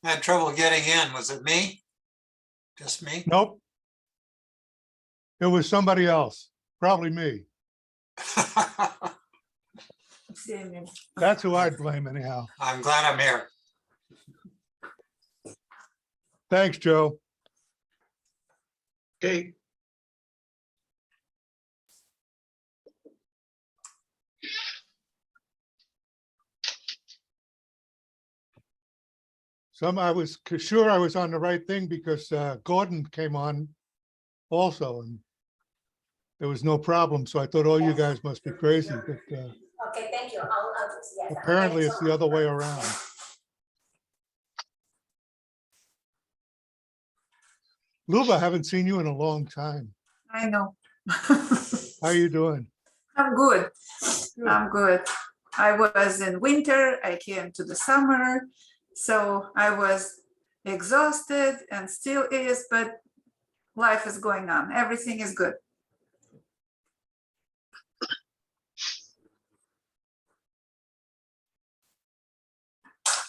Had trouble getting in. Was it me? Just me? Nope. It was somebody else, probably me. That's who I'd blame anyhow. I'm glad I'm here. Thanks, Joe. Okay. I was sure I was on the right thing because Gordon came on also and there was no problem. So I thought, oh, you guys must be crazy. But Okay, thank you. Yes, apparently it's the other way around. Luba, I haven't seen you in a long time. I know. How are you doing? I'm good. I'm good. I was in winter. I came to the summer. So I was exhausted and still is, but life is going on. Everything is good.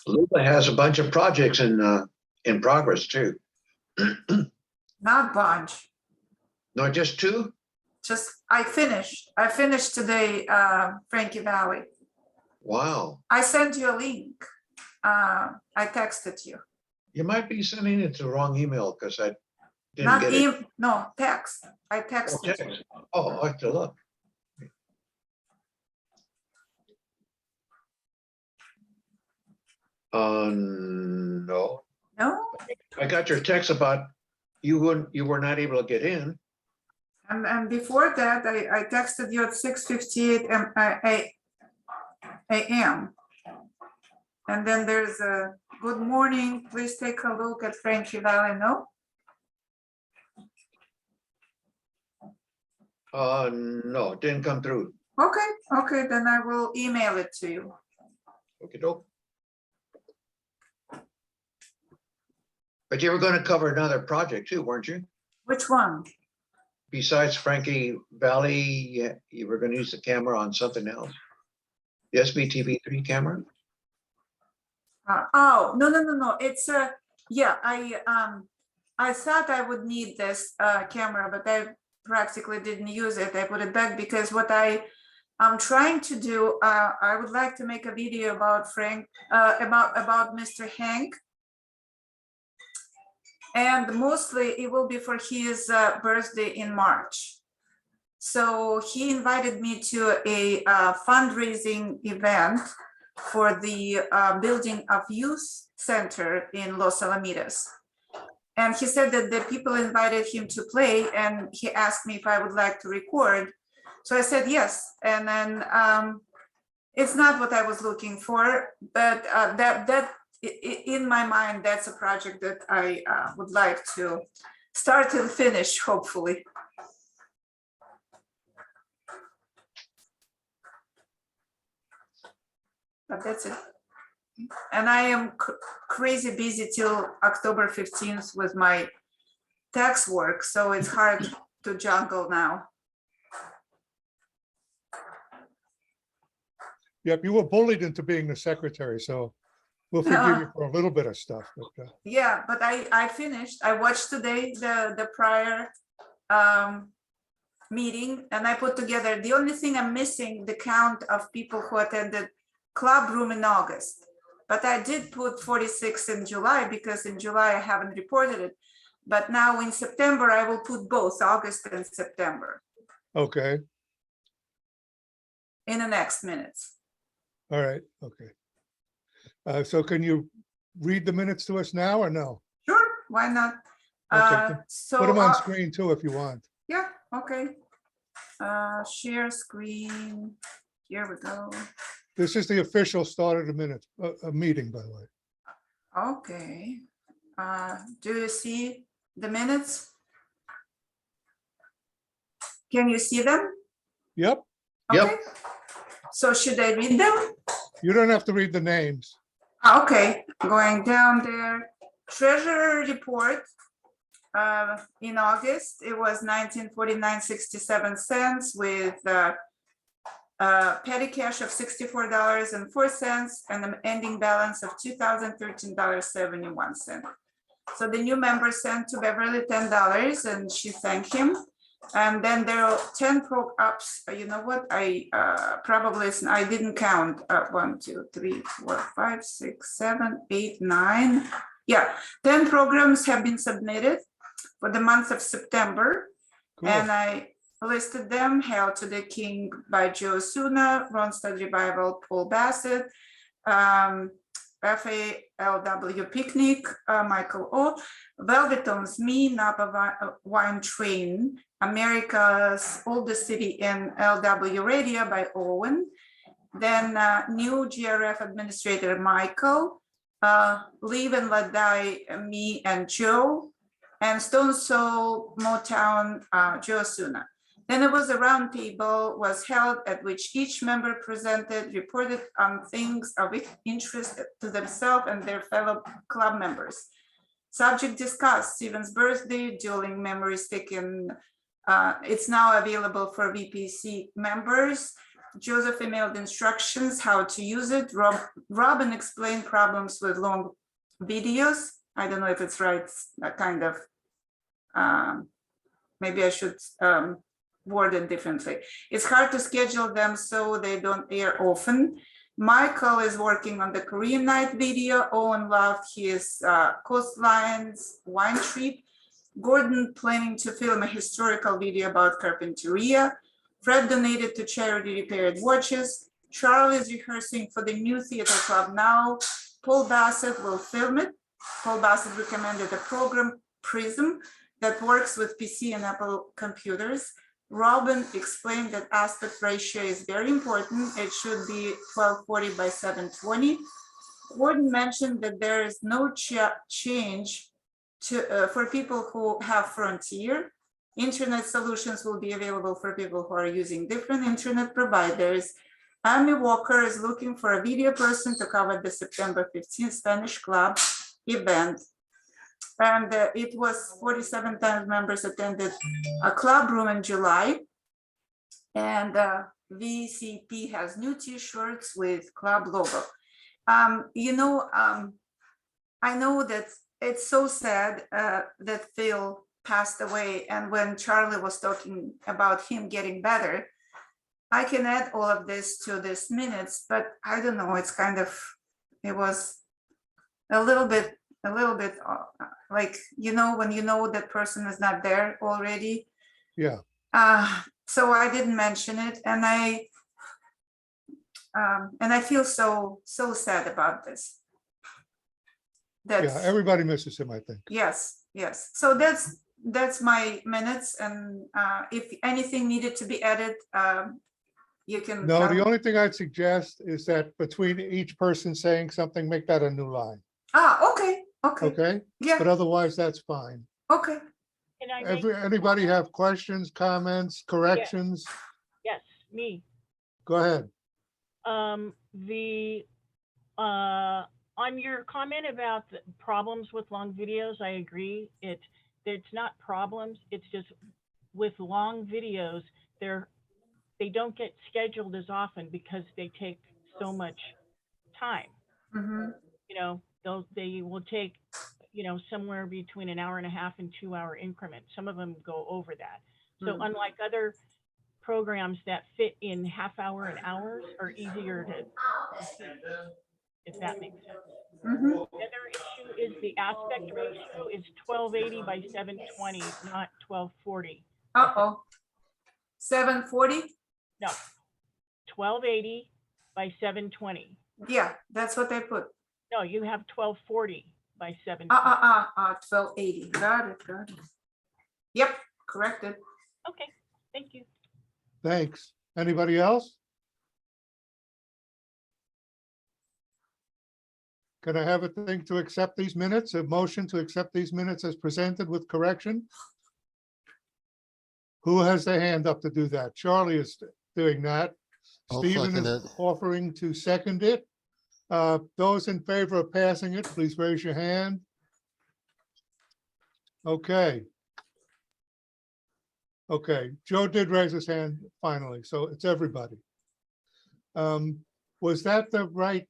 Luba has a bunch of projects in progress too. Not bunch. Not just two? Just I finished today, Frankie Valley. Wow. I sent you a link. I texted you. You might be sending it to the wrong email because I didn't Not get it. no, text. I Oh, texted you. text. Oh, I have to look. No. No? I got your text about you were not able to get in. And before that, I texted you at 6:58 a.m. And then there's a good morning. Please take a look at Frankie Valley. No? No, it didn't come through. Okay, then I will email it to you. Okay, doke. But you were going to cover another project too, weren't you? Which one? Besides Frankie Valley, you were going to use the camera on something else. The SBTV3 camera? Oh, no. It's yeah, I thought I would need this camera, but I practically didn't use it. I put it back because what I'm trying to do, I would like to make a video about about Mr. Hank. And mostly it will be for his birthday in March. So he invited me to a fundraising event for the building of youth center in Los Alamitos. And he said that the people invited him to play and he asked me if I would like to record. So I said yes. And then it's not what I was looking for, but that in my mind, that's a project that I would like to start and finish, hopefully. But that's it. And I am crazy busy till October 15th with my tax work, so it's hard to juggle now. Yep, you were bullied into being the secretary, so we'll forgive you for a little bit of stuff. But, yeah, but I finished. I watched today the prior meeting and I put together. The only thing I'm missing the count of people who attended club room in August. But I did put 46 in July because in July I haven't reported it. But now in September, I will put both August and September. okay, In the next minutes. all right, okay. So can you read the minutes to us now or no? Sure, why not? Okay, So put them on screen too if you want. yeah, okay. Share screen. Here we go. This is the official start of the minute, a meeting, by the way. Okay. Do you see the minutes? Can you see them? Yep, Yep. Okay. So should I read them? you don't have to read the names. Okay, going down there. Treasurer report. In August, it was 1949.67 with petty cash of $64.04, and an ending balance of $2,013.71. So the new member sent to Beverly $10, and she thanked him. And then there are 10 pro ups. You know what? I didn't count. 1, 2, 3, 4, 5, 6, 7, 8, 9. Yeah, 10 programs have been submitted for the month of September. Cool. And I listed them: Hail to the King by Joe Suna, Ronstadt Revival, Paul Bassett, FALW Picnic, Michael O, Velvetones Me, Napa Wine Train, America's Oldest City in LW Radio by Owen, then new GRF Administrator Michael, Live and Let Die, Me and Joe, and Stone Soul Motown, Joe Suna. Then there was a roundtable was held at which each member presented, reported on things of interest to themselves and their fellow club members. Subject discussed: Stephen's birthday, dueling memory stick, and it's now available for VPC members. Joseph emailed instructions how to use it. Robin explained problems with long videos. I don't know if it's right, that kind of, maybe I should word it differently. It's hard to schedule them so they don't air often. Michael is working on the Korean night video. Owen loved his coastlines wine trip. Gordon planning to film a historical video about Carpinteria. Fred donated to charity repaired watches. Charlie is rehearsing for the new theater club now. Paul Bassett will film it. Paul Bassett recommended a program, Prism, that works with PC and Apple computers. Robin explained that aspect ratio is very important. It should be 1240 by 720. Gordon mentioned that there is no change for people who have Frontier. Internet solutions will be available for people who are using different internet providers. Amy Walker is looking for a video person to cover the September 15th Spanish Club event. And it was 47 times members attended a club room in July. And VCP has new t-shirts with club logo. I know that it's so sad that Phil passed away. And when Charlie was talking about him getting better, I can add all of this to this minutes, but I don't know, it's kind of, it was a little bit like, when you know that person is not there already. Yeah. So I didn't mention it, and I feel so sad about this. Yeah, everybody misses him, I think. Yes. So that's my minutes, and if anything needed to be added, you can. No, the only thing I'd suggest is that between each person saying something, make that a new line. Okay. Okay? Yeah. But otherwise, that's fine. Okay. Can I make Anybody have questions, comments, corrections? Yes, me. Go ahead. On your comment about the problems with long videos, I agree. It's not problems. It's just with long videos, they don't get scheduled as often because they take so much time. Mm-hmm. They will take, somewhere between an hour and a half and 2 hour increments. Some of them go over that. So unlike other programs that fit in half hour and hours, are easier to complete, if that makes sense. Mm-hmm. The other issue is the aspect ratio is 1280 by 720, not 1240. 740. No, 1280 by 720. Yeah, that's what I put. No, you have 1240 by 720. 1280. Got it. Yep, corrected. Okay, thank you. Thanks. Anybody else? Can I have a thing to accept these minutes, a motion to accept these minutes as presented with correction? Who has their hand up to do that? Charlie is doing that. I'll Stephen second is it. offering to second it. Those in favor of passing it, please raise your hand. Okay. Okay, Joe did raise his hand finally, so it's everybody. Was that the right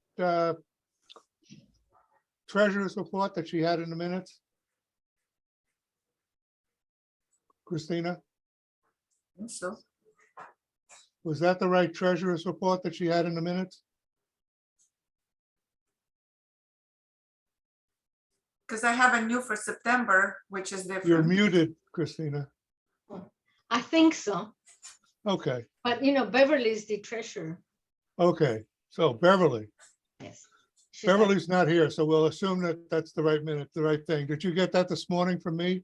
treasurer's report that she had in the minutes? Christina, So, was that the right treasurer's report that she had in the minutes? because I have a new for September, which is You're different. muted, Christina. I think so, Okay, but you know, Beverly is the treasurer. okay. So Beverly, Yes. She's like, Beverly's not here, so we'll assume that that's the right minute, the right thing. Did you get that this morning from me?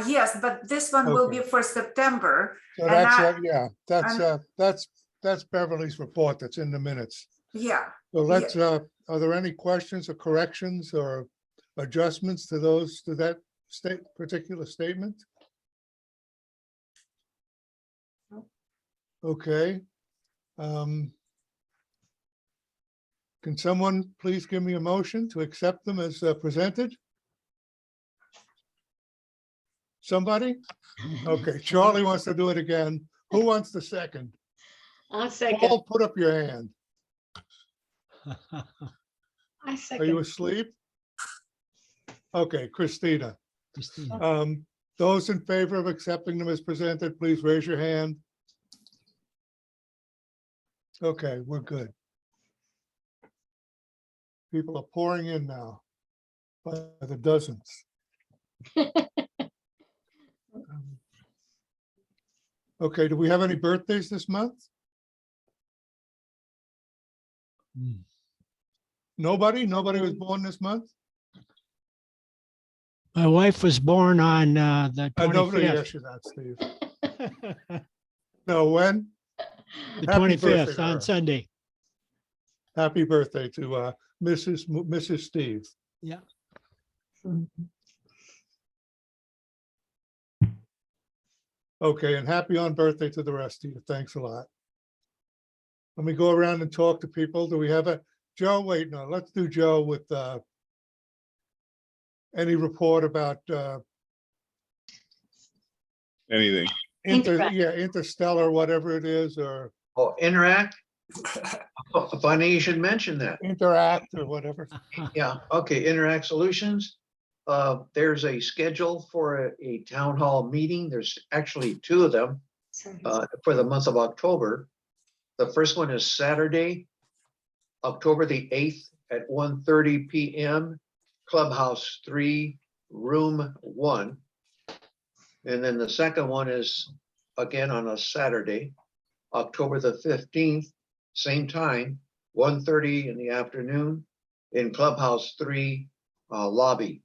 Yes, but this one will be Okay. for September. So And that's, I- yeah, that's Beverly's report that's in the minutes. Yeah, So let's, are there any questions or corrections or adjustments to those, to that particular statement? No. Okay. Can someone please give me a motion to accept them as presented? Somebody? Okay, Charlie wants to do it again. Who wants the second? I'll second. Paul, put up your hand. I Are you second. asleep? Okay, Christina. Christina. Those in favor of accepting them as presented, please raise your hand. Okay, we're good. People are pouring in now by the dozens. Okay, do we have any birthdays this month? Hmm. Nobody? Nobody was born this month? My wife was born on the Nobody 25th. asked you that, Steve. No, when? The Happy birthday 25th to her. on Sunday. Happy birthday to Mrs. Steve. Yeah. Okay, and happy on birthday to the rest of you. Thanks a lot. Let me go around and talk to people. Do we have a, Joe, wait, no, let's do Joe with any report about Anything. interstellar, whatever it is, or Oh, Interact? Funny you should mention that. interact or whatever. Yeah, okay, Interact Solutions. There's a schedule for a town hall meeting. There's actually two of them Sorry. for the month of October. The first one is Saturday, October the 8th at 1:30 PM, Clubhouse 3, Room 1. And then the second one is again on a Saturday, October the 15th, same time, 1:30 in the afternoon in Clubhouse 3 lobby.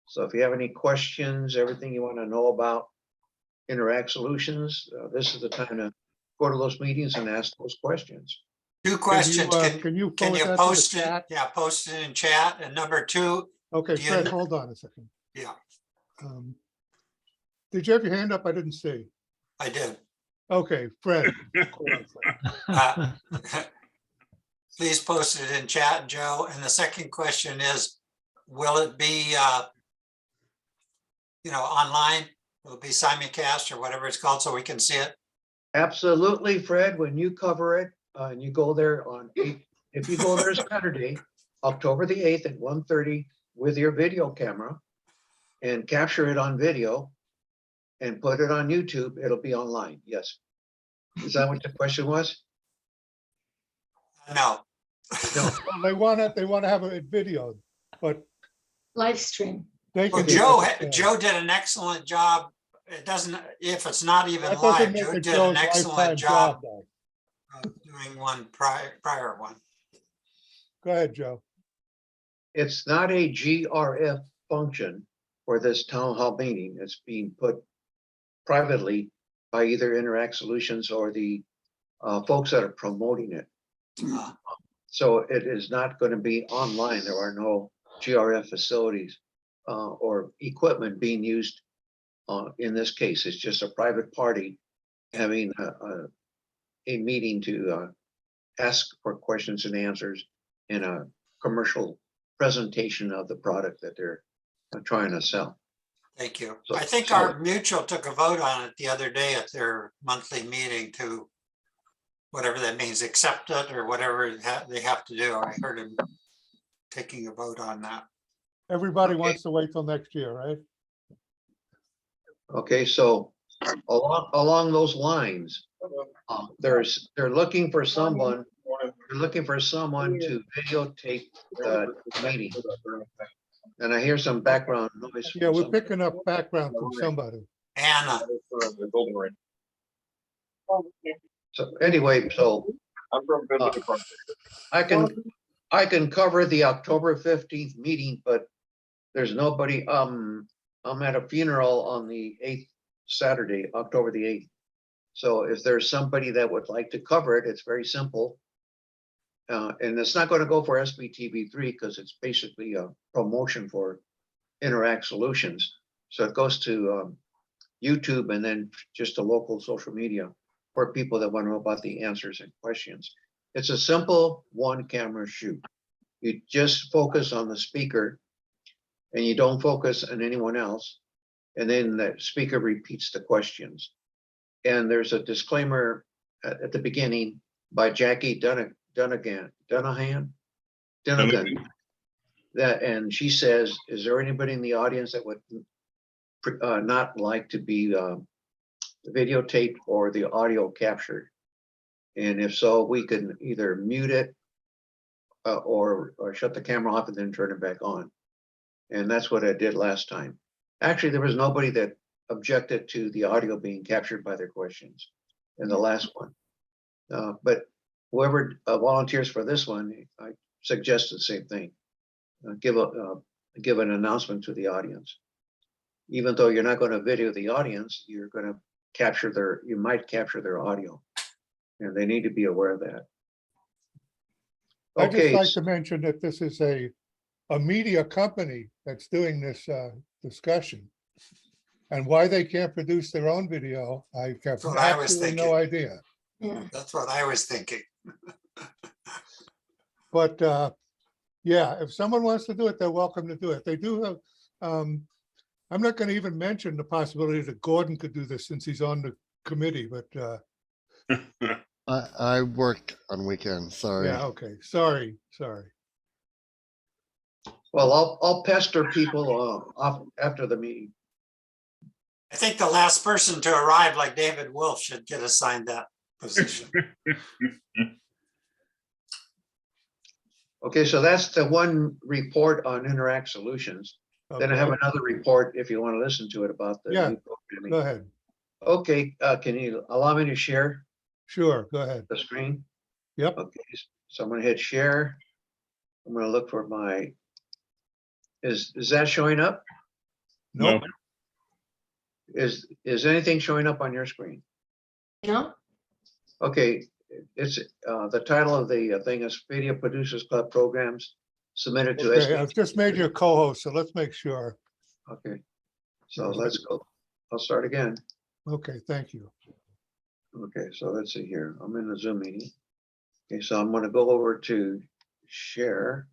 So if you have any questions, everything you want to know about Interact Solutions, this is the time to go to those meetings and ask those questions. Two questions. Can you Can forward you that to the post it? chat? Yeah, post it in chat. And number two, Okay, do you Fred, kn- hold on a second. yeah, Did you have your hand up? I didn't see. I did. Okay, Fred. Hold on, Fred. Please post it in chat, Joe. And the second question is, will it be, online? Will it be simulcast or whatever it's called so we can see it? Absolutely, Fred, when you cover it, and you go there if you go there Saturday, October the 8th at 1:30 with your video camera and capture it on video and put it on YouTube, it'll be online, yes. Is that what the question was? No. No, Well, they want to have it videoed, but Live stream. they Well, can. Joe did an excellent job. It doesn't, if it's not even That doesn't live, make Joe it did Joe's an excellent lifetime job though. of doing one prior one. Go ahead, Joe. it's not a GRF function for this town hall meeting. It's being put privately by either Interact Solutions or the folks that are promoting it. Uh, So it is not going to be online. There are no GRF facilities or equipment being used in this case. It's just a private party having a meeting to ask for questions and answers in a commercial presentation of the product that they're trying to sell. Thank you. So- I think so- our mutual took a vote on it the other day at their monthly meeting to whatever that means, accept it or whatever they have to do. I heard him taking a vote on that. Everybody Okay. wants to wait till next year, right? Okay, so along those lines, they're looking for someone, to videotape the meeting. And I hear some background noise. from Yeah, we're somebody. picking up background from somebody. Anna, So anyway, so I can cover the October 15th meeting, but there's nobody, I'm at a funeral on the 8th, Saturday, October the 8th. So if there's somebody that would like to cover it, it's very simple. And it's not going to go for SBTV3 because it's basically a promotion for Interact Solutions. So it goes to YouTube and then just a local social media for people that want to know about the answers and questions. It's a simple one camera shoot. You just focus on the speaker and you don't focus on anyone else. And then the speaker repeats the questions. And there's a disclaimer at the beginning by Jackie Dunagan, that, and she says, is there anybody in the audience that would not like to be videotaped or the audio captured? And if so, we can either mute it or shut the camera off and then turn it back on. And that's what I did last time. Actually, there was nobody that objected to the audio being captured by their questions in the last one. But whoever volunteers for this one, I suggest the same thing. Give an announcement to the audience. Even though you're not going to video the audience, you're going to capture you might capture their audio. And they need to be aware of that. I'd just Okay, like to mention that this is a media company that's doing this discussion. And why they can't produce their own video, I have what I was absolutely no thinking. idea. Yeah. That's what I was thinking. But yeah, if someone wants to do it, they're welcome to do it. They do have, I'm not going to even mention the possibility that Gordon could do this since he's on the committee, but I work on weekends, sorry. yeah, okay, sorry. well, I'll pester people off after the meeting. I think the last person to arrive, like David Wolf, should get assigned that position. Okay, so that's the one report on Interact Solutions. Then I have Okay, another report if you want to listen to it about the Yeah, new go programming. ahead. Okay, can you allow me to share Sure, go ahead. the screen? Yep. Okay, so I'm gonna hit share. I'm gonna look for my, is that showing up? Nope, Is anything showing up on your screen? No? Okay, it's the title of the thing is Video Producers Club Programs submitted to okay, I've SBT. just made you a co-host, so let's make sure. Okay, so let's go. I'll start again. Okay, thank you. Okay, so let's see here. I'm in the Zoom meeting. Okay, so I'm gonna go over to share.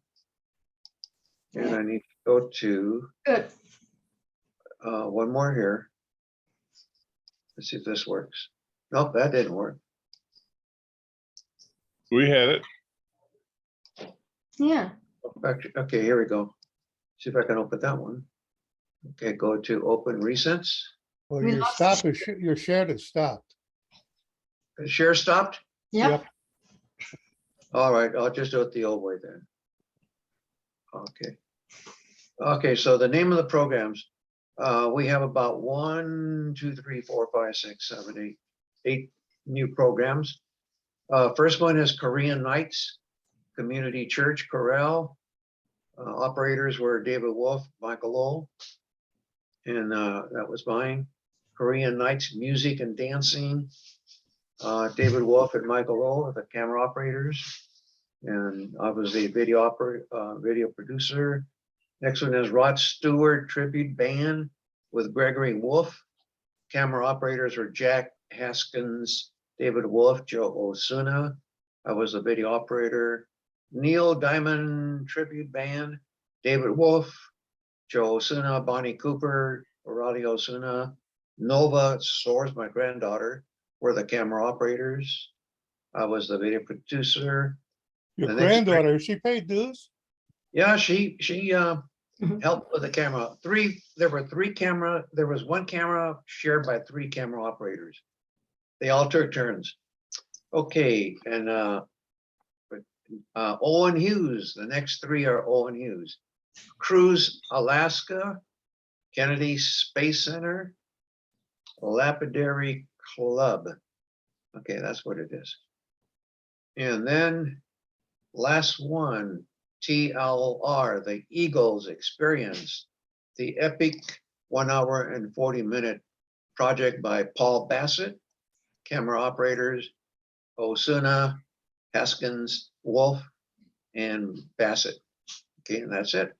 And I need to go to Good. one more here. Let's see if this works. Nope, that didn't work. We had it. Yeah. Okay, here we go. See if I can open that one. Okay, go to open recents. Well, We your lost- stop is, your share has stopped. Share stopped? Yep. All right, I'll just do it the old way then. Okay. Okay, so the name of the programs, we have about 1, 2, 3, 4, 5, 6, 7, 8 new programs. First one is Korean Nights, Community Church Chorale. Operators were David Wolf, Michael Lowell, and that was mine. Korean Nights Music and Dancing. David Wolf and Michael Lowell are the camera operators. And I was the video producer. Next one is Rod Stewart Tribute Band with Gregory Wolf. Camera operators were Jack Haskins, David Wolf, Joe Osuna. I was the video operator. Neil Diamond Tribute Band, David Wolf, Joe Osuna, Bonnie Cooper, Aurelio Osuna. Nova Soares, my granddaughter, were the camera operators. I was the video producer. Your The next three- granddaughter, she paid dues? Yeah, she helped with the camera. There was one camera shared by 3 camera operators. They all took turns. Okay, and Owen Hughes, the next 3 are Owen Hughes. Cruise Alaska, Kennedy Space Center, Lapidary Club. Okay, that's what it is. And then last one, TLR, the Eagles Experience, the epic 1 hour and 40-minute project by Paul Bassett, camera operators, Osuna, Haskins, Wolf, and Bassett. Okay, and that's it.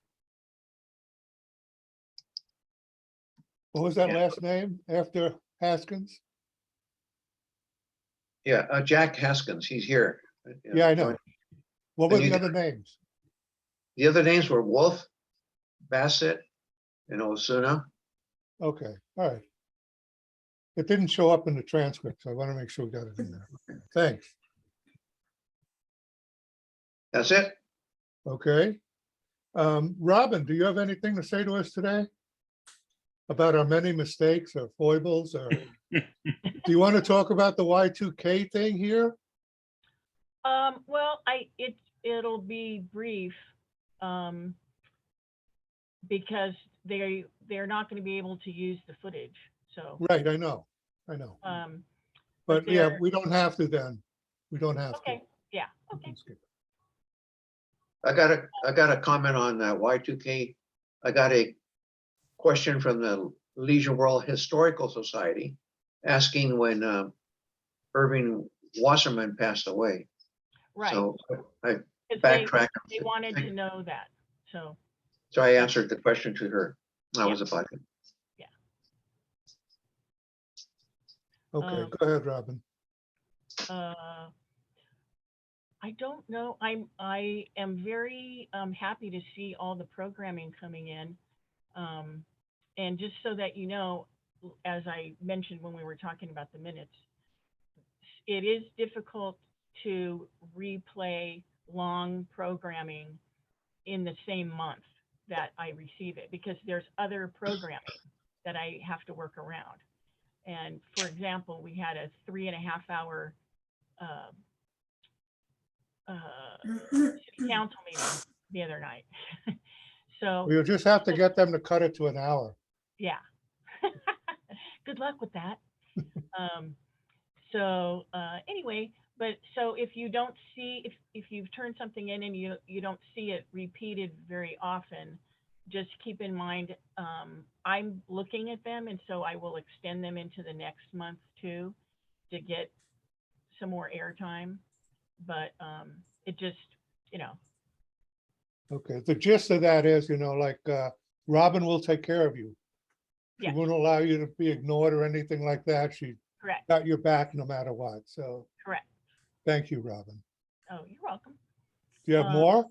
What was that Yeah. last name after Haskins? Yeah, Jack Haskins, he's here. Yeah, I know. What were And you the got- other names? The other names were Wolf, Bassett, and Osuna. Okay, all right. It didn't show up in the transcript, so I want to make sure we got it in there. Thanks. That's it. Okay. Robin, do you have anything to say to us today? About our many mistakes or foibles, or do you want to talk about the Y2K thing here? Well, it'll be brief, because they're not going to be able to use the footage. So, Right, I know. but But yeah, they're- we don't have to then. We don't have to. okay, yeah, We okay. can skip it. I got a comment on Y2K. I got a question from the Leisure World Historical Society asking when Irving Wasserman passed away. Right. So I 'Cause they backtracked. wanted to know that. So, So I answered the question to her. That was about it. Okay, Um, go ahead, Robin. I don't know. I am very happy to see all the programming coming in. And just so that you know, as I mentioned when we were talking about the minutes, it is difficult to replay long programming in the same month that I receive it, because there's other programming that I have to work around. And for example, we had a 3.5-hour city council meeting the other night. So, We'll just have to get them to cut it to an hour. yeah. Good luck with that. So anyway, but so if you don't see, if you've turned something in and you don't see it repeated very often, just keep in mind, I'm looking at them, and so I will extend them into the next month too, to get some more airtime. But it just, Okay, the gist of that is, like Robin will take care of you. She Yeah. won't allow you to be ignored or anything like that. She correct, got your back no matter what. So correct. thank you, Robin. Oh, you're welcome. Do you have more?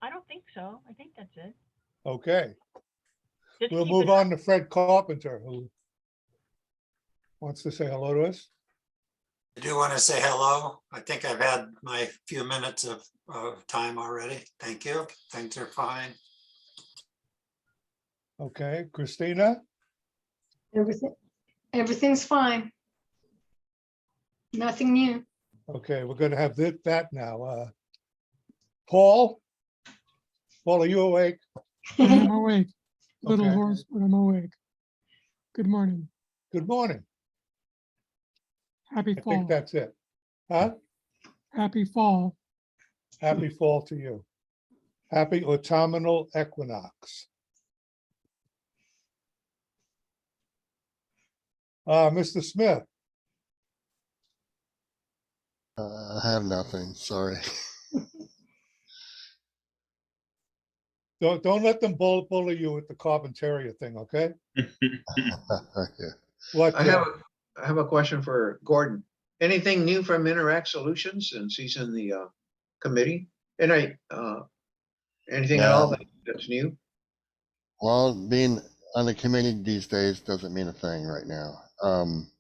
I don't think so. I think that's it. Okay, Just we'll keep move it- on to Fred Carpenter, who wants to say hello to us. I do want to say hello. I think I've had my few minutes of time already. Thank you. Things are fine. Okay, Christina? Everything's fine. Nothing new. Okay, we're gonna have that now. Paul? Paul, are you awake? I'm awake. Little Okay. hoarse, but I'm awake. Good morning. Good morning. Happy I think fall. that's it. Huh? Happy fall. Happy fall to you. Happy autumnal equinox. Mr. Smith, I have nothing, sorry. don't let them bully you with the Carpentaria thing, okay? Yeah. What, I have a question for Gordon. Anything new from Interact Solutions since he's in the committee? And anything at all that's new? Well, being on the committee these days doesn't mean a thing right now. I'm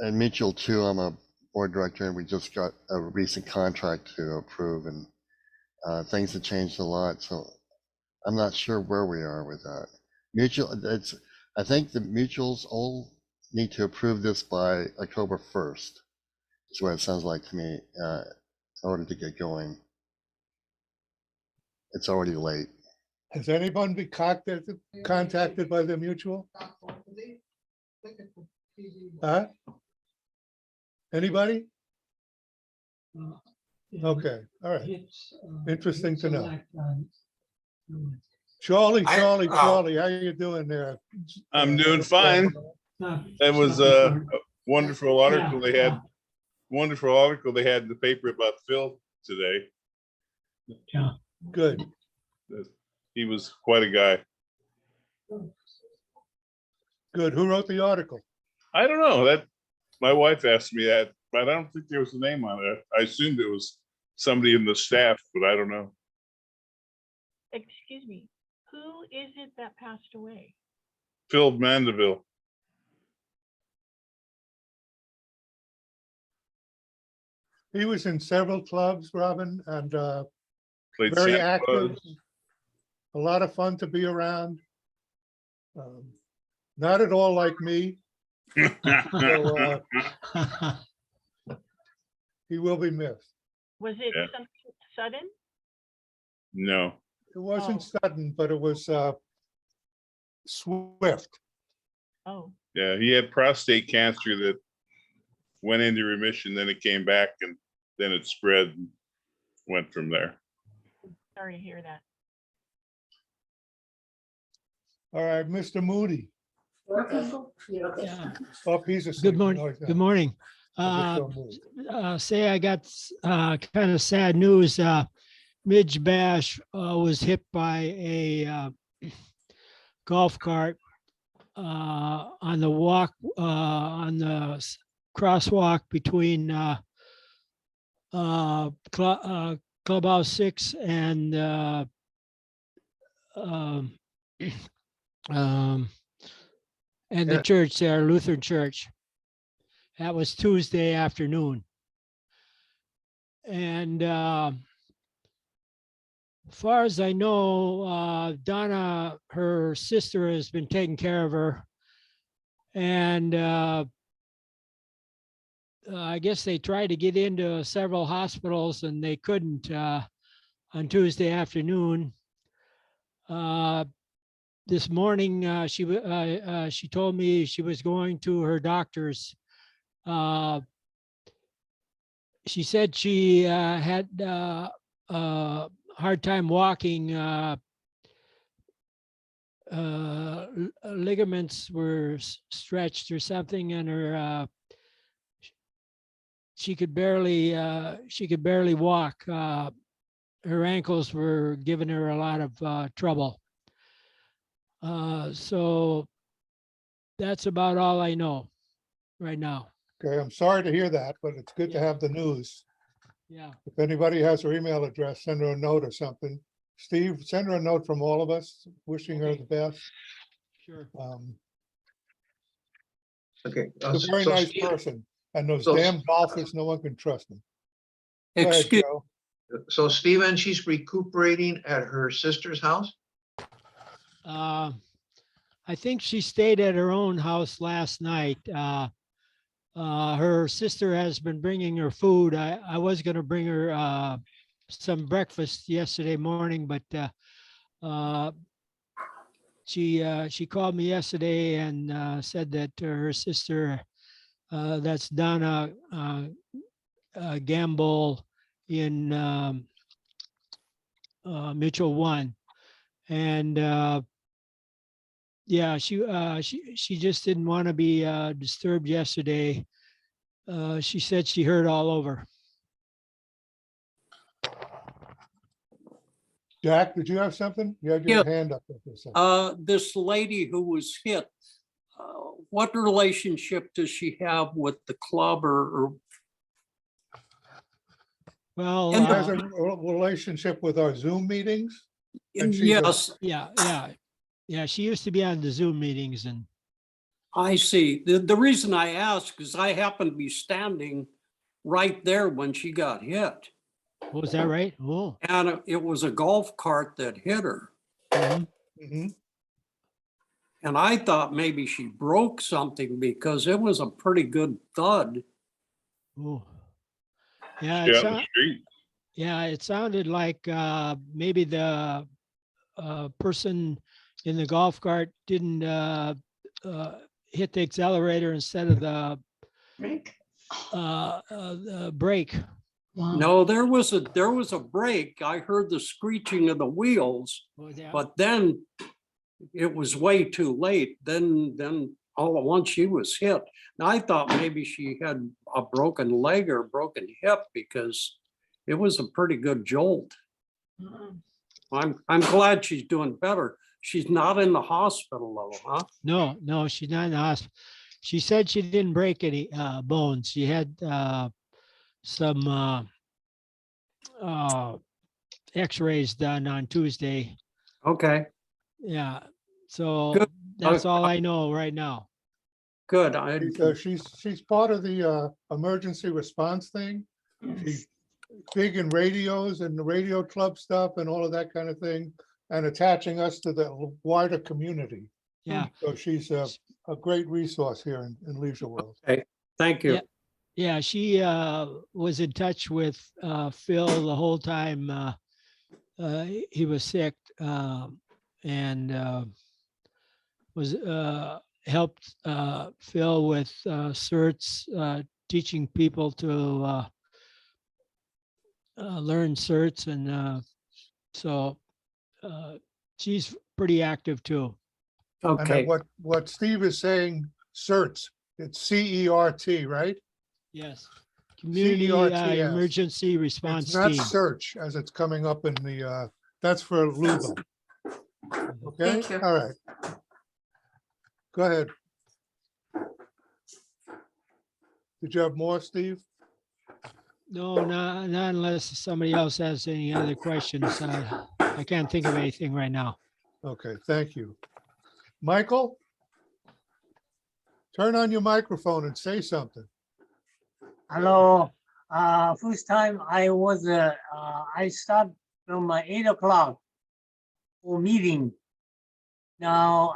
and Mutual too, I'm a board director and we just got a recent contract to approve and things have changed a lot. So I'm not sure where we are with that. Mutual, I think the mutuals all need to approve this by October 1st. Is what it sounds like to me, in order to get going. It's already late. Has anyone been contacted by the mutual? Huh? Anybody? Okay, all right. Interesting to know. Charlie, how you doing there? I'm doing fine. That was a wonderful article they had. Wonderful article they had in the paper about Phil today. Good. He was quite a guy. Good. Who wrote the article? I don't know that. My wife asked me that, but I don't think there was a name on it. I assumed it was somebody in the staff, but I don't know. Excuse me, who is it that passed away? Phil Mandeville. He was in several clubs, Robin, and Played very Santa active. Claus. A lot of fun to be around. Not at all like me. So, he will be missed. Was it Yeah. something sudden? No. It wasn't Oh. sudden, but it was swift. Oh, Yeah, he had prostate cancer that went into remission, then it came back, and then it spread and went from there. sorry to hear that. All right, Mr. Moody. Okay, you're okay. Yeah. Oh, he's asleep. Good morning. No, he's not. Good morning. I just saw Moody. Say I got kind of sad news. Midge Bash was hit by a golf cart on the walk on the crosswalk between Clubhouse 6 and the Yeah. church there, Lutheran Church. That was Tuesday afternoon. And as far as I know, Donna, her sister, has been taking care of her. And I guess they tried to get into several hospitals and they couldn't on Tuesday afternoon. This morning, she told me she was going to her doctor's. She said she had a hard time walking. Ligaments were stretched or something, and her she could barely walk. Her ankles were giving her a lot of trouble. So that's about all I know right now. Okay, I'm sorry to hear that, but it's good to have the news. Yeah. If anybody has her email address, send her a note or something. Steve, send her a note from all of us, wishing her the best. Sure. Okay. She's a very so nice Steve- person, and those so- damn golfers, no one can trust them. Go ahead, Excuse, Joe. So Stephen, she's recuperating at her sister's house? I think she stayed at her own house last night. Her sister has been bringing her food. I was going to bring her some breakfast yesterday morning, but she called me yesterday and said that her sister, that's Donna Gamble in Mitchell 1, and yeah, she just didn't want to be disturbed yesterday. She said she heard all over. Jack, did you have something? You had your hand up there for a second. this lady who was hit, what relationship does she have with the club or Well, She has a relationship with our Zoom meetings. And she's a- yes, yeah. She used to be on the Zoom meetings, and I see. The reason I ask is I happened to be standing right there when she got hit. Was that right? Oh. And it was a golf cart that hit her. Mhm. Mhm. And I thought maybe she broke something because it was a pretty good thud. Ooh. Yeah, Stay out in the street. yeah, it sounded like maybe the person in the golf cart didn't hit the accelerator instead of the Rick? brake. Wow. No, there was a break. I heard the screeching of the wheels, Was that- but then it was way too late. Then all at once she was hit. And I thought maybe she had a broken leg or a broken hip because it was a pretty good jolt. I'm glad she's doing better. She's not in the hospital though, huh? No, she's not in the hospital. She said she didn't break any bones. She had some x-rays done on Tuesday. Okay, Yeah, so Good. that's all I know right now. good. She's part of the emergency response thing. She's big in radios and the radio club stuff and all of that kind of thing, and attaching us to the wider community. Yeah, So she's a great resource here in Leisure World. Thank you. Yeah. yeah, she was in touch with Phil the whole time he was sick, and was helped Phil with certs, teaching people to learn certs, and so she's pretty active too. And Okay, what Steve is saying, CERT, it's CERT, right? Yes. Community CERTS. Emergency Response It's not Team. search as it's coming up in the, that's for Luba. Okay, Thank you. all right. Go ahead. Did you have more, Steve? No, not unless somebody else has any other questions. I can't think of anything right now. Okay, thank you. Michael? Turn on your microphone and say something. Hello, first time I was, I start from 8 o'clock for meeting. Now,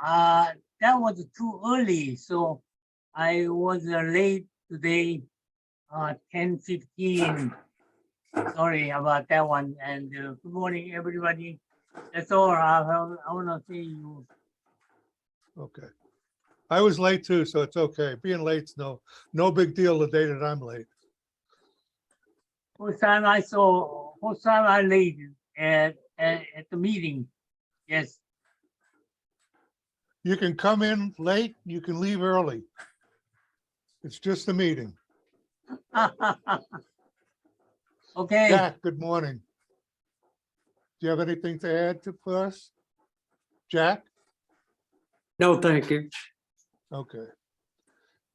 that was too early, so I was late today, 10:15. Sorry about that one, and good morning, everybody. That's all I want to say you. Okay. I was late too, so it's okay. Being late's no big deal the day that I'm late. First time I late at the meeting. Yes. You can come in late, you can leave early. It's just a meeting. Okay. Jack, good morning. Do you have anything to add for us? Jack? no, thank you. Okay.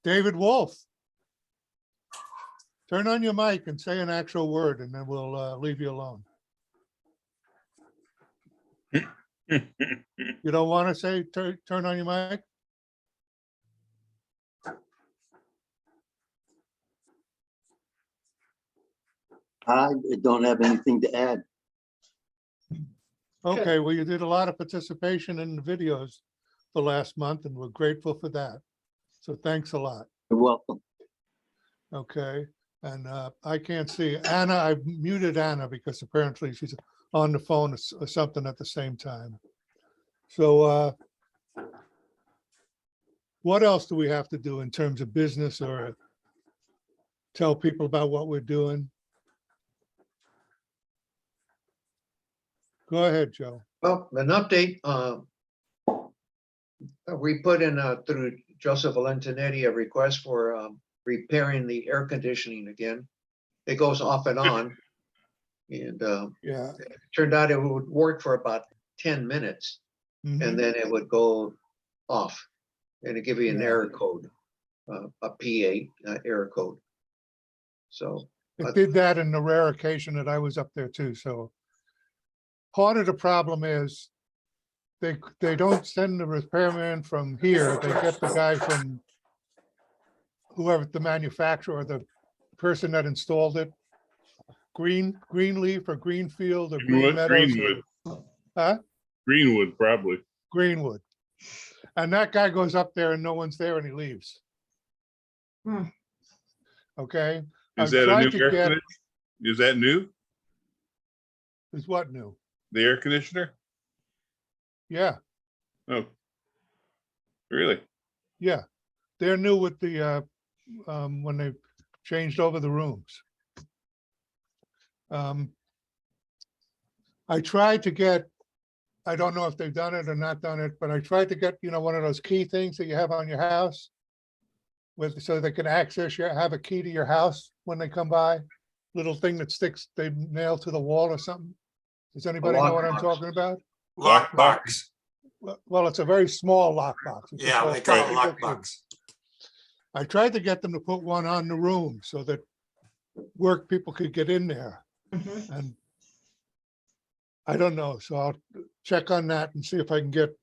David Wolf. Turn on your mic and say an actual word and then we'll leave you alone. You don't want to say, turn on your mic? I don't have anything to add. Okay, well, you did a lot of participation in the videos the last month and we're grateful for that. So thanks a lot. You're welcome. Okay, and I can't see Anna. I've muted Anna because apparently she's on the phone or something at the same time. So what else do we have to do in terms of business or tell people about what we're doing? Go ahead, Joe. Well, an update, we put in through Joseph Valentinetti a request for repairing the air conditioning again. It goes off and on. And Yeah. it turned out it would work for about 10 minutes Mhm. and then it would go off and it give you an Yeah. error code, a P8 error code. So It did that in the rare occasion that I was up there too, so. Part of the problem is they don't send the repairman from here. They get the guy from whoever, the manufacturer, or the person that installed it. Greenleaf or Greenfield or Green Meadows. Greenwood, Huh? Greenwood, probably. Greenwood. And that guy goes up there and no one's there and he leaves. Hmm. Okay. Is I've that a tried new to air get- conditioner? Is that new? Is what new? The air conditioner? Yeah, Oh, really? yeah. They're new with the, when they changed over the rooms. I tried to get, I don't know if they've done it or not done it, but I tried to get, one of those key things that you have on your house with, so they can access your, have a key to your house when they come by. Little thing that sticks, they nail to the wall or something. Does anybody know what I'm lockbox. talking about? Lockbox. Well, it's a very small lockbox. It's a Yeah, small they call it practical key. lockbox. I tried to get them to put one on the room so that work people could get in there. Mhm. And I don't know, so I'll check on that and see if I can get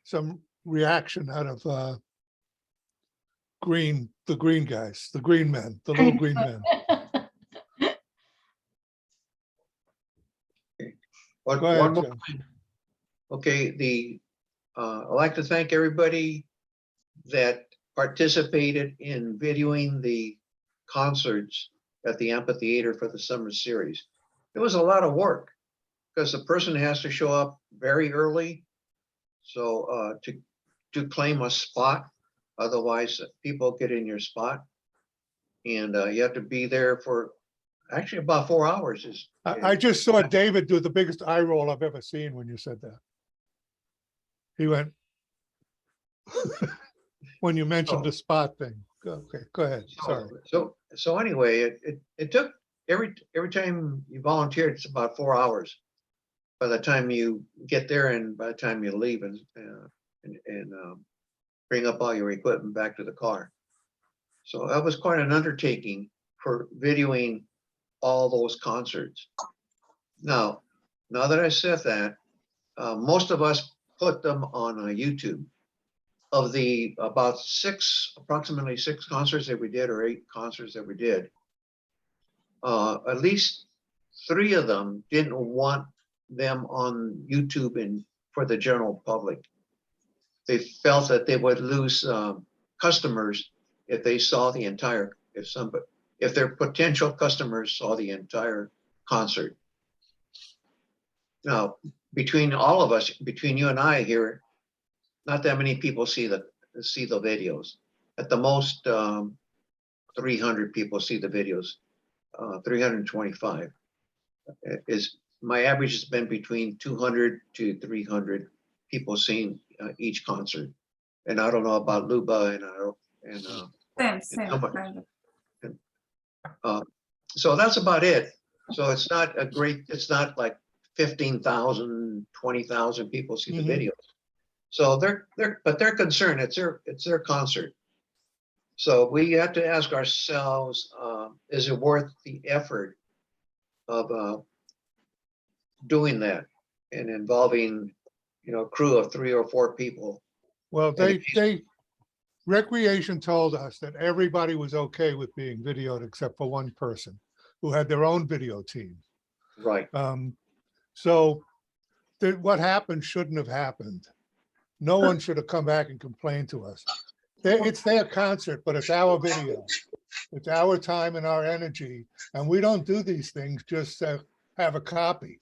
some reaction out of the green guys, the green men, the little green men. One Go ahead, one more Joe. thing. Okay, I'd like to thank everybody that participated in videoing the concerts at the amphitheater for the summer series. It was a lot of work because the person has to show up very early. So to claim a spot, otherwise people get in your spot. And you have to be there for actually about 4 hours. I just saw David do the biggest eye roll I've ever seen when you said that. He went, when you mentioned the spot thing. Okay, go ahead, sorry. So anyway, it took every time you volunteered, it's about 4 hours by the time you get there and by the time you leave and bring up all your equipment back to the car. So that was quite an undertaking for videoing all those concerts. Now that I said that, most of us put them on YouTube. Of the approximately six concerts that we did, or 8 concerts that we did, at least 3 of them didn't want them on YouTube and for the general public. They felt that they would lose customers if they saw the entire, if their potential customers saw the entire concert. Now, between all of us, between you and I here, not that many people see the videos. At the most, 300 people see the videos. 325 is my average has been between 200 to 300 people seeing each concert. And I don't know about Luba Same, kind of. so that's about it. So it's not a great, it's not like 15,000, 20,000 people see the videos. So they're concerned. It's their concert. So we have to ask ourselves, is it worth the effort of doing that and involving, a crew of 3 or 4 people? Well, Recreation told us that everybody was okay with being videoed except for one person who had their own video team. Right. So what happened shouldn't have happened. No one should have come back and complained to us. It's their concert, but it's our video. It's our time and our energy. And we don't do these things just to have a copy.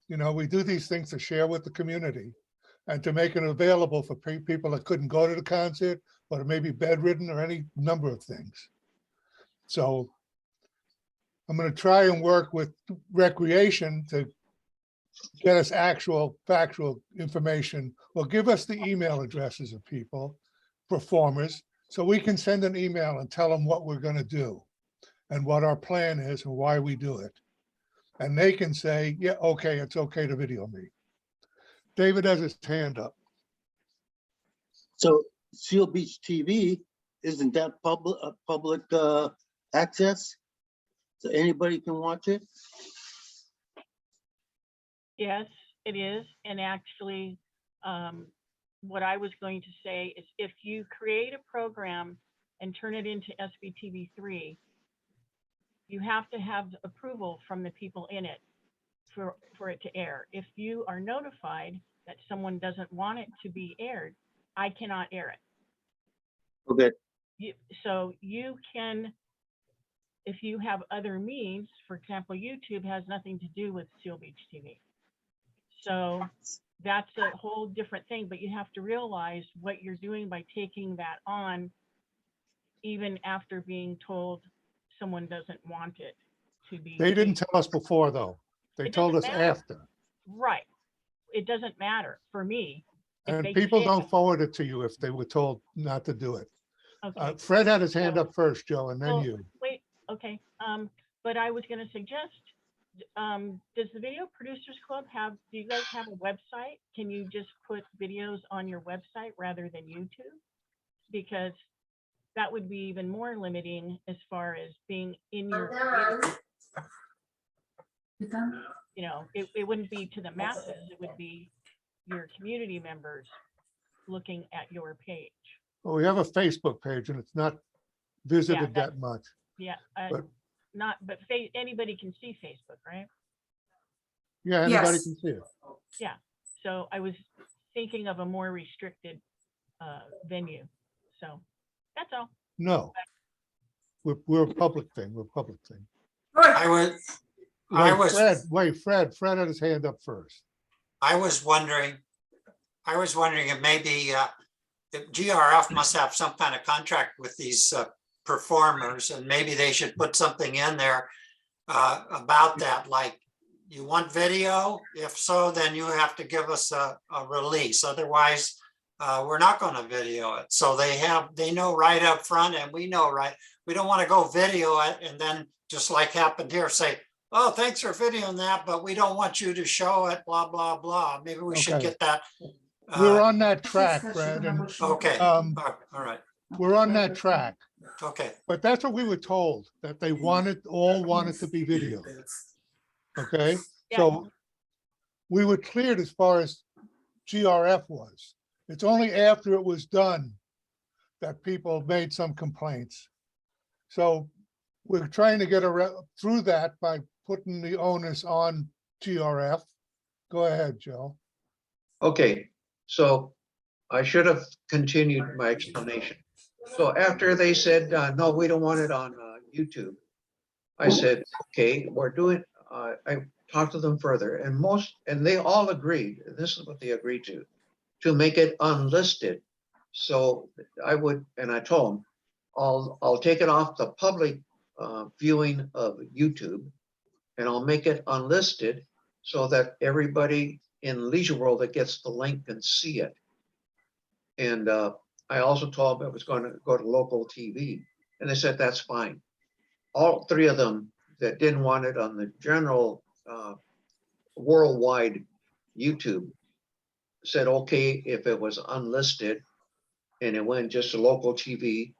We do these things to share with the community and to make it available for people that couldn't go to the concert or maybe bedridden or any number of things. So I'm going to try and work with Recreation to get us actual factual information, or give us the email addresses of people, performers, so we can send an email and tell them what we're going to do and what our plan is and why we do it. And they can say, yeah, okay, it's okay to video me. David has his hand up. So Seal Beach TV, isn't that public access? So anybody can watch it? Yes, It is, and actually, what I was going to say is if you create a program and turn it into SBTV3, you have to have approval from the people in it for it to air. If you are notified that someone doesn't want it to be aired, I cannot air it. Okay, So you can, if you have other means, for example, YouTube has nothing to do with Seal Beach TV. So that's a whole different thing, but you have to realize what you're doing by taking that on, even after being told someone doesn't want it to be. They didn't tell us before, though. They It told us doesn't matter. after. Right. It doesn't matter for me. If And they people say- don't forward it to you if they were told not to do it. Okay. Fred had his hand up first, Joe, and then Well, you. wait, okay, but I was gonna suggest, does the Video Producers Club have, do you guys have a website? Can you just put videos on your website rather than YouTube? Because that would be even more limiting as far as being in your, community. You know, it wouldn't be to the masses, it would be your community members looking at your page. Well, we have a Facebook page and it's not visited that much. Yeah, But- but anybody can see Facebook, right? Yeah, anybody Yes. can see it. Yeah, so I was thinking of a more restricted venue, so that's all. No. We're a public thing. We're a public thing. I was, Fred had his hand up first. I was wondering if maybe if GRF must have some kind of contract with these performers, and maybe they should put something in there about that, like, you want video? If so, then you have to give us a release. Otherwise, we're not going to video it. So they know right up front, and we know right. We don't want to go video it and then, just like happened here, say, oh, thanks for videoing that, but we don't want you to show it, blah, blah, blah. Maybe we should Okay. get that. We're on that track, Fred, and Okay, all right, we're on that track. okay. But that's what we were told, that they all wanted to be videoed. Okay, so we were cleared as far as GRF was. It's only after it was done that people made some complaints. So we're trying to get through that by putting the onus on GRF. Go ahead, Joe. Okay, so I should have continued my explanation. So after they said, no, we don't want it on YouTube, I said, okay, we're doing, I talked to them further, and they all agreed, this is what they agreed to make it unlisted. So I would, and I told them, I'll take it off the public viewing of YouTube, and I'll make it unlisted so that everybody in Leisure World that gets the link can see it. And I also told them it was going to go to local TV, and they said that's fine. All three of them that didn't want it on the general worldwide YouTube said okay if it was unlisted and it went just to local TV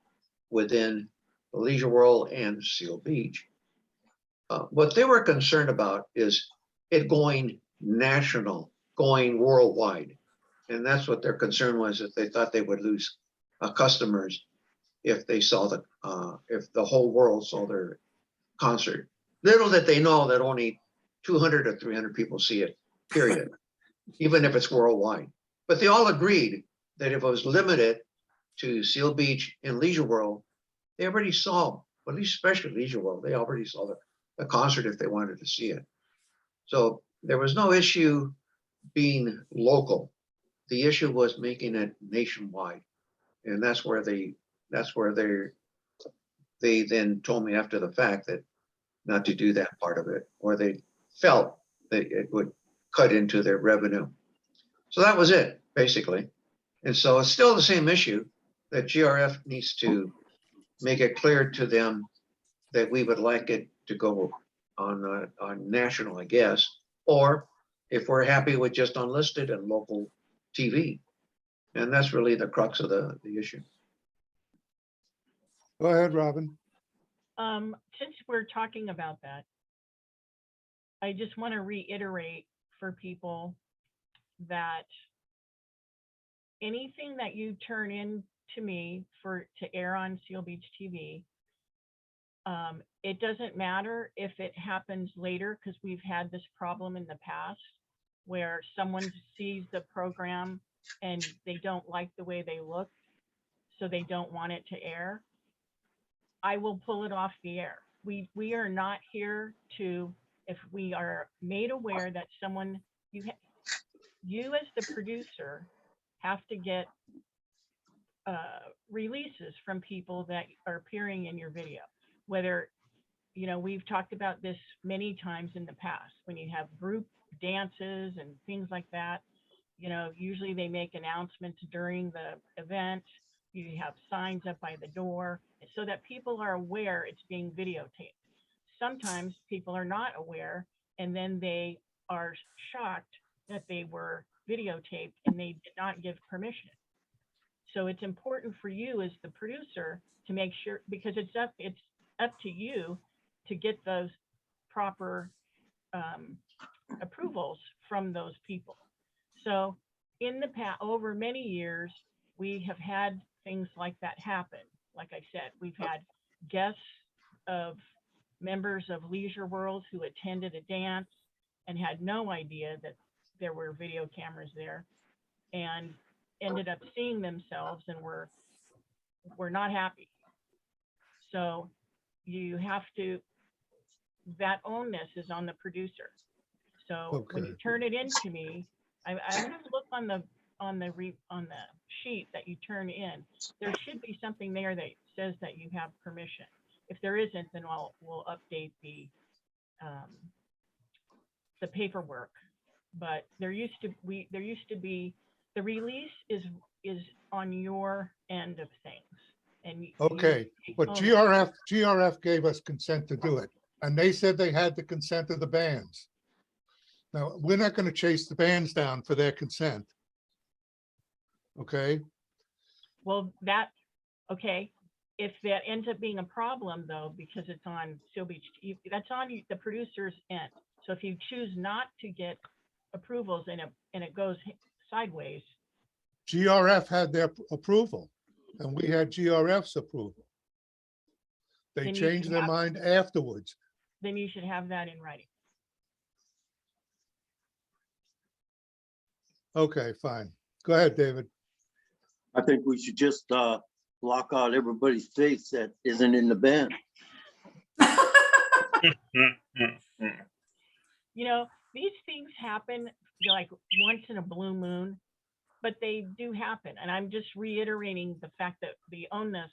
within the Leisure World and Seal Beach. What they were concerned about is it going national, going worldwide. And that's what their concern was, that they thought they would lose customers if they saw if the whole world saw their concert. Little did they know that only 200 or 300 people see it, period, even if it's worldwide. But they all agreed that if it was limited to Seal Beach and Leisure World, they already saw, at least especially Leisure World, they already saw the concert if they wanted to see it. So there was no issue being local. The issue was making it nationwide. And that's where they then told me after the fact that not to do that part of it, or they felt that it would cut into their revenue. So that was it, basically. And so it's still the same issue that GRF needs to make it clear to them that we would like it to go on national, I guess, or if we're happy with just unlisted and local TV. And that's really the crux of the issue. Go ahead, Robin. Since we're talking about that, I just want to reiterate for people that anything that you turn in to me to air on Seal Beach TV, it doesn't matter if it happens later, because we've had this problem in the past where someone sees the program and they don't like the way they look, so they don't want it to air. I will pull it off the air. We are not here to, if we are made aware that someone, you as the producer have to get releases from people that are appearing in your video. Whether, we've talked about this many times in the past, when you have group dances and things like that, usually they make announcements during the event. You have signs up by the door so that people are aware it's being videotaped. Sometimes people are not aware, and then they are shocked that they were videotaped and they did not give permission. So it's important for you as the producer to make sure, because it's up to you to get those proper approvals from those people. So in the past, over many years, we have had things like that happen. Like I said, we've had guests of members of Leisure World who attended a dance and had no idea that there were video cameras there, and ended up seeing themselves and were not happy. So you have to, that onus is on the producer. So when you turn it in to me, I'm going to look on the sheet that you turn in. There should be something there that says that you have permission. If there isn't, then we'll update the paperwork. But there used to be the release is on your end of things. And Okay, but GRF gave us consent to do it, and they said they had the consent of the bands. Now, we're not going to chase the bands down for their consent. Okay, Well, okay. If that ends up being a problem though, because it's on Seal Beach, that's on the producer's end. So if you choose not to get approvals and it goes sideways. GRF had their approval, and we had GRF's approval. They Then you changed should their have- mind afterwards. Then you should have that in writing. Okay, fine. Go ahead, David. I think we should just block out everybody's face that isn't in the band. These things happen like once in a blue moon, but they do happen. And I'm just reiterating the fact that the onus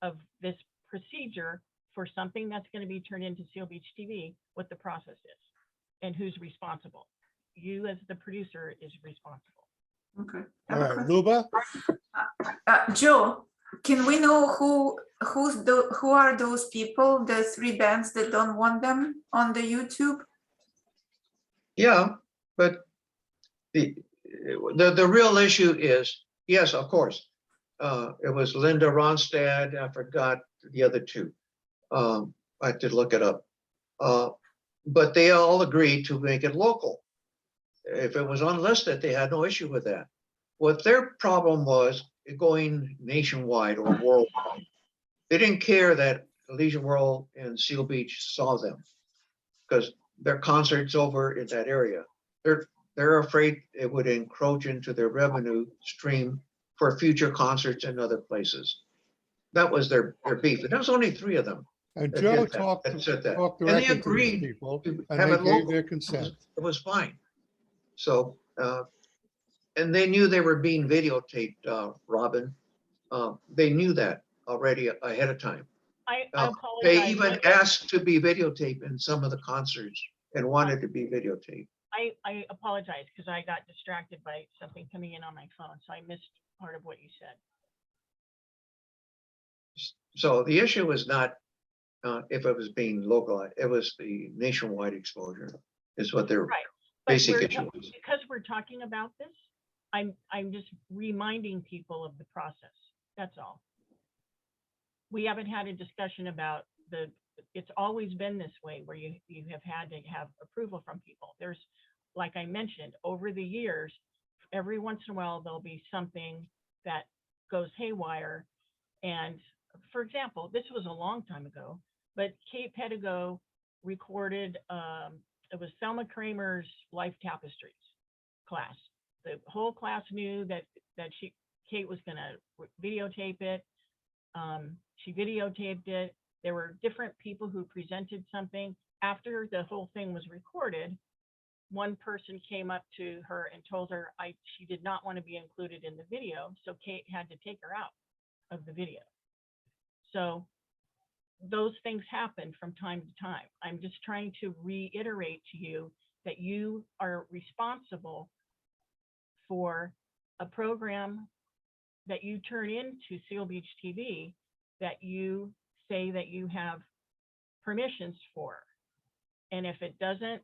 of this procedure for something that's going to be turned into Seal Beach TV, what the process is and who's responsible. You as the producer is responsible. Okay. All right, Luba? Joe, can we know who are those people, the 3 bands that don't want them on the YouTube? Yeah, but the real issue is, yes, of course, it was Linda Ronstadt. I forgot the other 2. I had to look it up. But they all agreed to make it local. If it was unlisted, they had no issue with that. What their problem was going nationwide or worldwide. They didn't care that Leisure World and Seal Beach saw them because their concerts over in that area. They're afraid it would encroach into their revenue stream for future concerts in other places. That was their beef. And there was only 3 of them. And that Joe did that, talked that said that. directly And they to these agreed people, to and have they it gave local. their consent. It was fine. So, and they knew they were being videotaped, Robin. They knew that already ahead of time. I apologize. They even asked to be videotaped in some of the concerts and wanted to be videotaped. I apologize because I got distracted by something coming in on my phone, so I missed part of what you said. So the issue was not if it was being localized, it was the nationwide exposure is what their Right. But basic issue was. because we're talking about this, I'm just reminding people of the process. That's all. We haven't had a discussion about it's always been this way where you have had to have approval from people. There's, like I mentioned, over the years, every once in a while, there'll be something that goes haywire. And for example, this was a long time ago, but Kate Pedigo recorded, it was Thelma Kramer's Life Tapestries class. The whole class knew that Kate was gonna videotape it. She videotaped it. There were different people who presented something. After the whole thing was recorded, one person came up to her and told her she did not want to be included in the video, so Kate had to take her out of the video. So those things happen from time to time. I'm just trying to reiterate to you that you are responsible for a program that you turn into Seal Beach TV that you say that you have permissions for. And if it doesn't,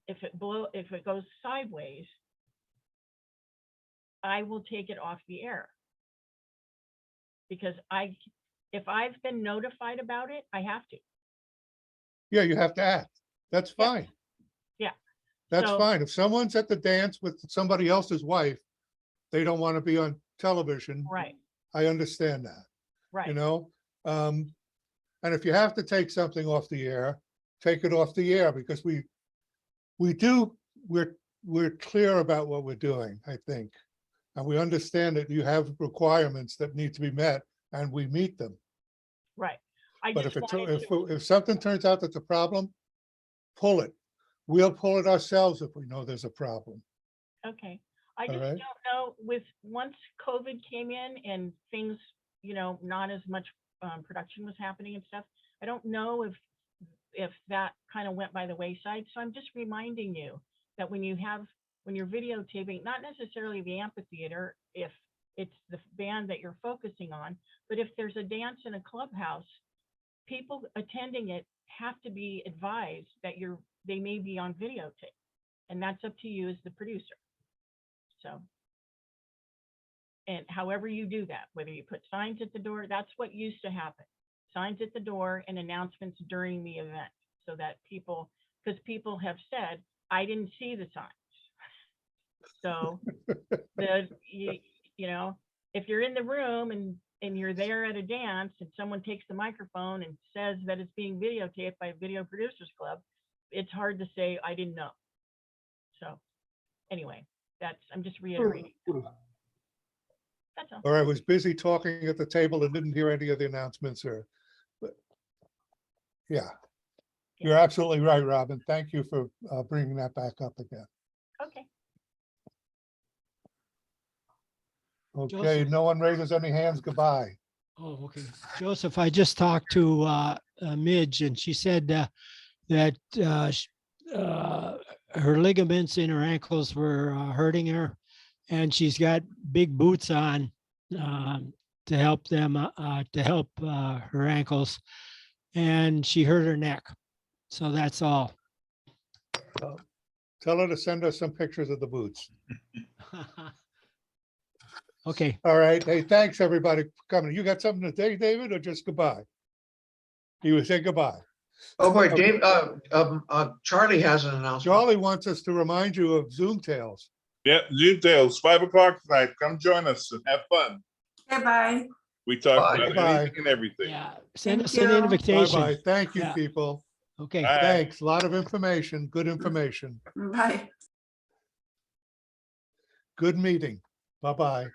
if it goes sideways, I will take it off the air. Because if I've been notified about it, I have to. Yeah, you have to act. That's Yeah. fine. Yeah. That's So- fine. If someone's at the dance with somebody else's wife, they don't want to be on television. Right, I understand that, you right. know? And if you have to take something off the air, take it off the air, because we're clear about what we're doing, I think. And we understand that you have requirements that need to be met, and we meet them. Right. I But just if wanted to, if something turns out that's a problem, pull it. We'll pull it ourselves if we know there's a problem. okay. I All just right. don't know once COVID came in and things, not as much production was happening and stuff. I don't know if that kind of went by the wayside. So I'm just reminding you that when you're videotaping, not necessarily the amphitheater, if it's the band that you're focusing on, but if there's a dance in a clubhouse, people attending it have to be advised that they may be on videotape, and that's up to you as the producer. So, and however you do that, whether you put signs at the door, that's what used to happen. Signs at the door and announcements during the event, so that because people have said, I didn't see the signs. So if you're in the room and you're there at a dance and someone takes the microphone and says that it's being videotaped by a Video Producers Club, it's hard to say, I didn't know. So anyway, I'm just reiterating. That's all. Or I was busy talking at the table and didn't hear any of the announcements but yeah. You're absolutely right, Robin. Thank you for bringing that back up again. Okay. Okay, Joseph. no one raises any hands. Goodbye. Oh, okay. Joseph, I just talked to Midge, and she said that her ligaments in her ankles were hurting her, and she's got big boots on to help her ankles, and she hurt her neck. So that's all. Tell her to send us some pictures of the boots. Okay. All right. Hey, thanks everybody for coming. You got something to say, David, or just goodbye? He would say goodbye. Oh, boy, Dave, Charlie has an announcement. Charlie wants us to remind you of Zoom Tales. Yeah, Zoom Tales, 5 o'clock tonight. Come join us and have fun. Okay, bye. We talk Bye. about Bye. anything and everything. Yeah. Send Thank us an you. invitation. Bye-bye. Thank you, Yeah. people. Okay. Bye. Thanks. A lot of information, good information. Bye. Good meeting. Bye-bye.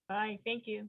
Bye. Thank you.